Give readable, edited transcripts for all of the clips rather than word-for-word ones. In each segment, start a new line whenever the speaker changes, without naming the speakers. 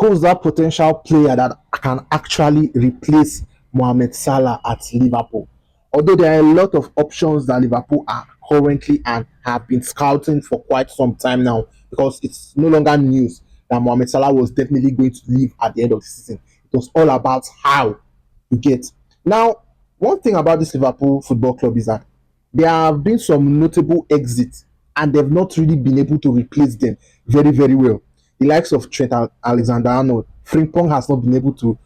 who's that potential player that can actually replace Mohamed Salah at Liverpool? Although there are a lot of options that Liverpool are currently and have been scouting for quite some time now, because it's no longer news that Mohamed Salah was definitely going to leave at the end of the season. It was all about how to get. Now, one thing about this Liverpool Football Club is that there have been some notable exits and they've not really been able to replace them very, very well. The likes of Trent Alexander-Arnold, Frimpong has not been able to,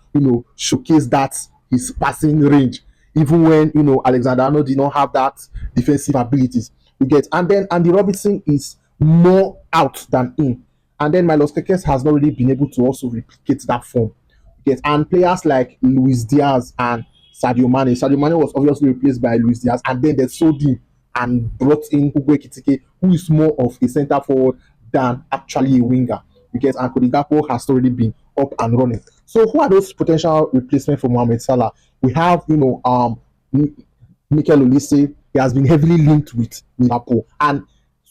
showcase that his passing range, even when Alexander-Arnold did not have that defensive abilities. You get, and then Andy Robertson is more out than in, and then Milos Kekes has not really been able to also replicate that form. You get, and players like Luis Diaz and Sadio Mane. Sadio Mane was obviously replaced by Luis Diaz, and then they sold him and brought in Hugo Ekitike, who is more of a centre forward than actually a winger. Because Cody Gakpo has already been up and running. So who are those potential replacements for Mohamed Salah? We have, Mikel Olise. He has been heavily linked with Liverpool, and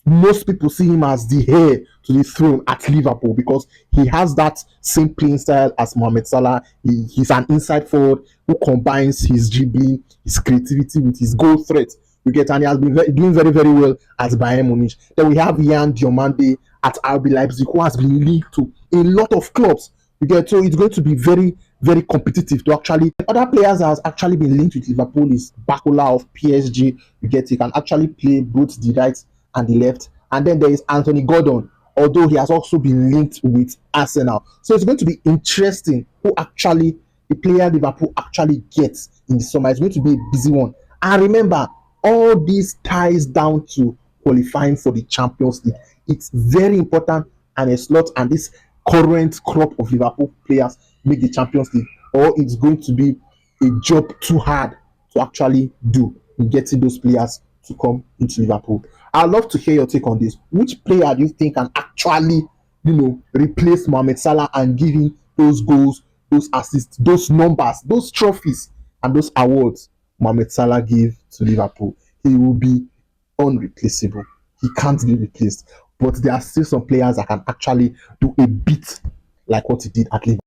most people see him as the heir to the throne at Liverpool because he has that same playing style as Mohamed Salah. He's an inside forward who combines his dribbling, his creativity with his goal threat. You get, and he has been doing very, very well at Bayern Munich. Then we have Yan Diomande at RB Leipzig, who has been linked to a lot of clubs. You get, so it's going to be very, very competitive to actually. Other players that has actually been linked with Liverpool is Bakola of PSG. You get, he can actually play both the right and the left. And then there is Anthony Gordon, although he has also been linked with Arsenal. So it's going to be interesting who actually the player Liverpool actually gets in the summer. It's going to be a busy one. And remember, all these ties down to qualifying for the Champions League. It's very important, and it's not. And this current crop of Liverpool players make the Champions League, or it's going to be a job too hard to actually do in getting those players to come into Liverpool. I'd love to hear your take on this. Which player do you think can actually, replace Mohamed Salah and give him those goals, those assists, those numbers, those trophies, and those awards Mohamed Salah gave to Liverpool? He will be unreplaceable. He can't be replaced. But there are still some players that can actually do a bit like what he did at Liverpool.